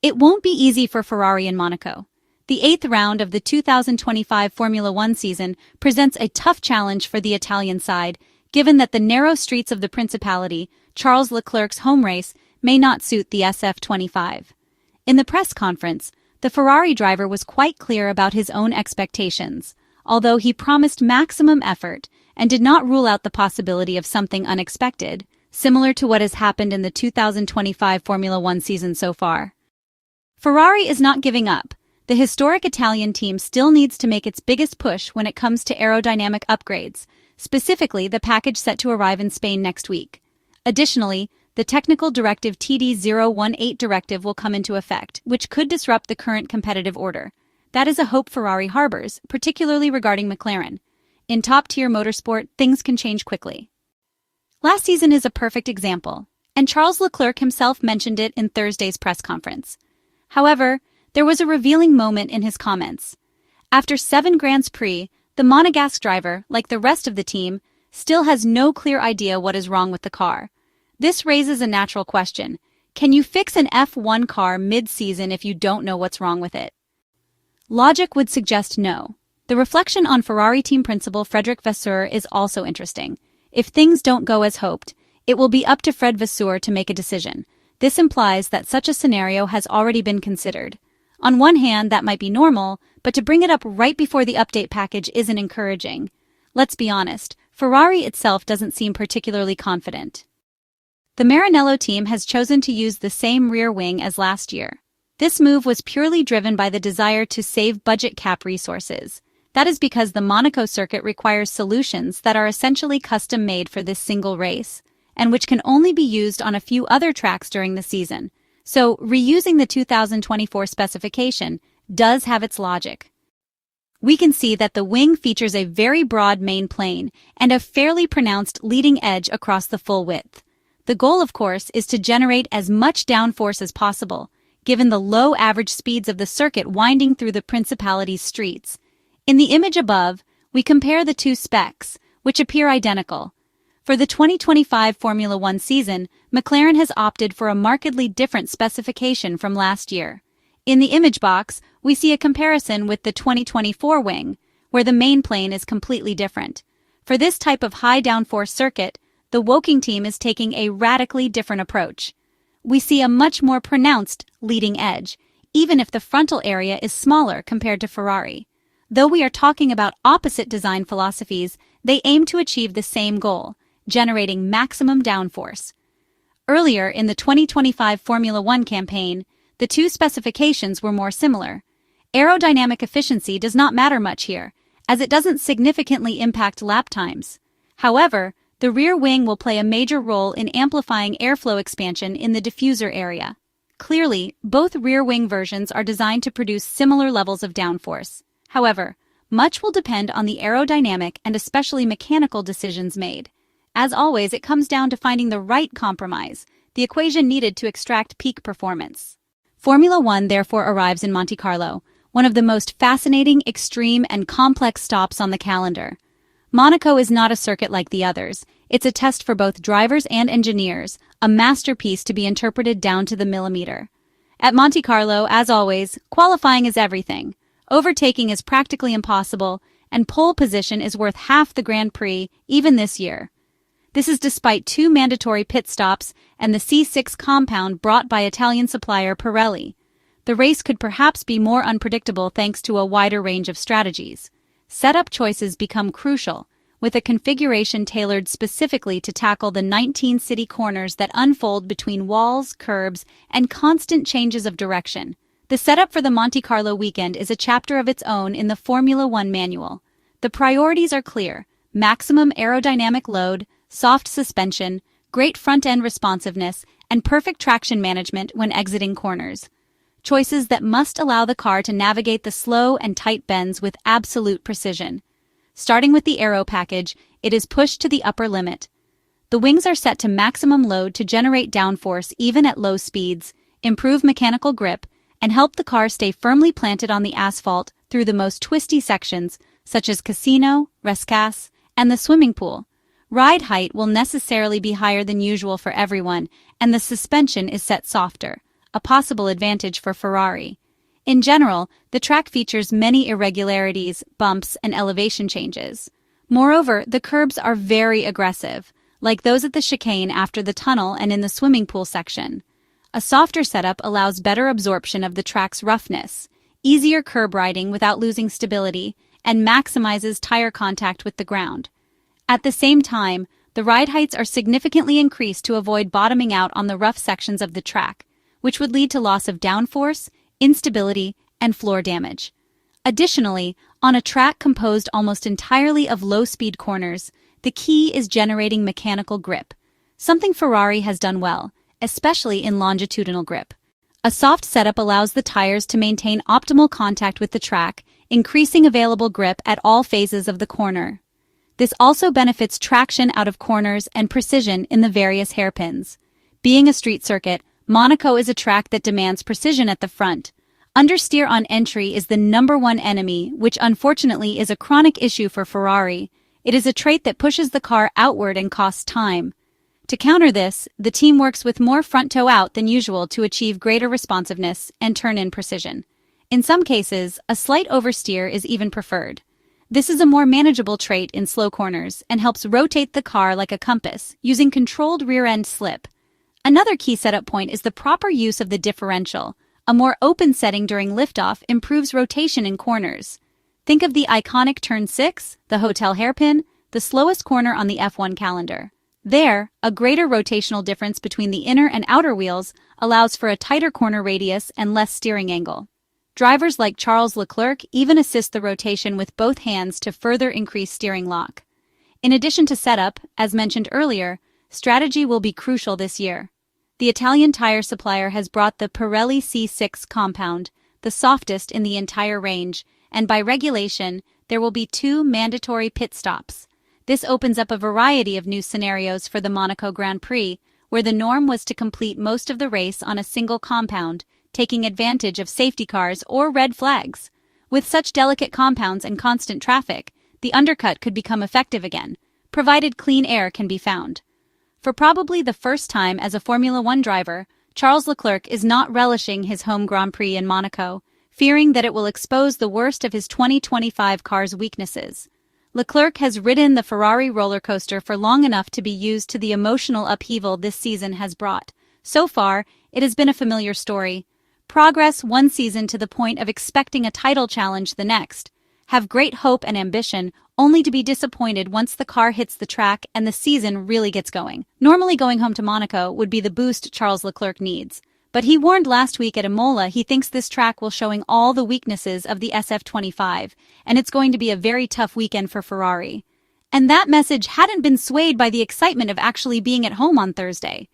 It won't be easy for Ferrari in Monaco. The eighth round of the 2025 Formula One season presents a tough challenge for the Italian side, given that the narrow streets of the Principality, Charles Leclerc's home race, may not suit the SF-25. In the press conference, the Ferrari driver was quite clear about his own expectations, although he promised maximum effort and did not rule out the possibility of something unexpected, similar to what has happened in the 2025 Formula One season so far. Ferrari is not giving up. The historic Italian team still needs to make its biggest push when it comes to aerodynamic upgrades, specifically the package set to arrive in Spain next week. Additionally, the Technical Directive TD018 directive will come into effect, which could disrupt the current competitive order. That is a hope Ferrari harbors, particularly regarding McLaren. In top-tier motorsport, things can change quickly. Last season is a perfect example, and Charles Leclerc himself mentioned it in Thursday's press conference. However, there was a revealing moment in his comments. After 7 Grands Prix, the Monegasque driver, like the rest of the team, still has no clear idea what is wrong with the car. This raises a natural question. Can you fix an F1 car mid-season if you don't know what's wrong with it? Logic would suggest no. The reflection on Ferrari team principal Frédéric Vasseur is also interesting. If things don't go as hoped, it will be up to Fred Vasseur to make a decision. This implies that such a scenario has already been considered. On one hand, that might be normal, but to bring it up right before the update package isn't encouraging. Let's be honest, Ferrari itself doesn't seem particularly confident. The Maranello team has chosen to use the same rear wing as last year. This move was purely driven by the desire to save budget cap resources. That is because the Monaco circuit requires solutions that are essentially custom-made for this single race, and which can only be used on a few other tracks during the season. So, reusing the 2024 specification does have its logic. We can see that the wing features a very broad main plane and a fairly pronounced leading edge across the full width. The goal, of course, is to generate as much downforce as possible, given the low average speeds of the circuit winding through the Principality's streets. In the image above, we compare the two specs, which appear identical. For the 2025 Formula One season, McLaren has opted for a markedly different specification from last year. In the image box, we see a comparison with the 2024 wing, where the main plane is completely different. For this type of high downforce circuit, the Woking team is taking a radically different approach. We see a much more pronounced leading edge, even if the frontal area is smaller compared to Ferrari. Though we are talking about opposite design philosophies, they aim to achieve the same goal, generating maximum downforce. Earlier in the 2025 Formula One campaign, the two specifications were more similar. Aerodynamic efficiency does not matter much here, as it doesn't significantly impact lap times. However, the rear wing will play a major role in amplifying airflow expansion in the diffuser area. Clearly, both rear wing versions are designed to produce similar levels of downforce. However, much will depend on the aerodynamic and especially mechanical decisions made. As always, it comes down to finding the right compromise, the equation needed to extract peak performance. Formula One therefore arrives in Monte Carlo, one of the most fascinating, extreme, and complex stops on the calendar. Monaco is not a circuit like the others. It's a test for both drivers and engineers, a masterpiece to be interpreted down to the millimeter. At Monte Carlo, as always, qualifying is everything. Overtaking is practically impossible, and pole position is worth half the Grand Prix, even this year. This is despite 2 mandatory pit stops and the C6 compound brought by Italian supplier Pirelli. The race could perhaps be more unpredictable thanks to a wider range of strategies. Setup choices become crucial, with a configuration tailored specifically to tackle the 19 city corners that unfold between walls, curbs, and constant changes of direction. The setup for the Monte Carlo weekend is a chapter of its own in the Formula One manual. The priorities are clear: maximum aerodynamic load, soft suspension, great front-end responsiveness, and perfect traction management when exiting corners. Choices that must allow the car to navigate the slow and tight bends with absolute precision. Starting with the aero package, it is pushed to the upper limit. The wings are set to maximum load to generate downforce even at low speeds, improve mechanical grip, and help the car stay firmly planted on the asphalt through the most twisty sections, such as Casino, Rescas, and the swimming pool. Ride height will necessarily be higher than usual for everyone, and the suspension is set softer, a possible advantage for Ferrari. In general, the track features many irregularities, bumps, and elevation changes. Moreover, the curbs are very aggressive, like those at the chicane after the tunnel and in the swimming pool section. A softer setup allows better absorption of the track's roughness, easier curb riding without losing stability, and maximizes tire contact with the ground. At the same time, the ride heights are significantly increased to avoid bottoming out on the rough sections of the track, which would lead to loss of downforce, instability, and floor damage. Additionally, on a track composed almost entirely of low-speed corners, the key is generating mechanical grip, something Ferrari has done well, especially in longitudinal grip. A soft setup allows the tires to maintain optimal contact with the track, increasing available grip at all phases of the corner. This also benefits traction out of corners and precision in the various hairpins. Being a street circuit, Monaco is a track that demands precision at the front. Understeer on entry is the #1 enemy, which unfortunately is a chronic issue for Ferrari. It is a trait that pushes the car outward and costs time. To counter this, the team works with more front toe out than usual to achieve greater responsiveness and turn-in precision. In some cases, a slight oversteer is even preferred. This is a more manageable trait in slow corners and helps rotate the car like a compass, using controlled rear-end slip. Another key setup point is the proper use of the differential. A more open setting during liftoff improves rotation in corners. Think of the iconic Turn 6, the hotel hairpin, the slowest corner on the F1 calendar. There, a greater rotational difference between the inner and outer wheels allows for a tighter corner radius and less steering angle. Drivers like Charles Leclerc even assist the rotation with both hands to further increase steering lock. In addition to setup, as mentioned earlier, strategy will be crucial this year. The Italian tire supplier has brought the Pirelli C6 compound, the softest in the entire range, and by regulation, there will be 2 mandatory pit stops. This opens up a variety of new scenarios for the Monaco Grand Prix, where the norm was to complete most of the race on a single compound, taking advantage of safety cars or red flags. With such delicate compounds and constant traffic, the undercut could become effective again, provided clean air can be found. For probably the first time as a Formula One driver, Charles Leclerc is not relishing his home Grand Prix in Monaco, fearing that it will expose the worst of his 2025 car's weaknesses. Leclerc has ridden the Ferrari roller coaster for long enough to be used to the emotional upheaval this season has brought. So far, it has been a familiar story. Progress one season to the point of expecting a title challenge the next. Have great hope and ambition, only to be disappointed once the car hits the track and the season really gets going. Normally going home to Monaco would be the boost Charles Leclerc needs. But he warned last week at Imola he thinks this track will showing all the weaknesses of the SF-25, and it's going to be a very tough weekend for Ferrari. And that message hadn't been swayed by the excitement of actually being at home on Thursday.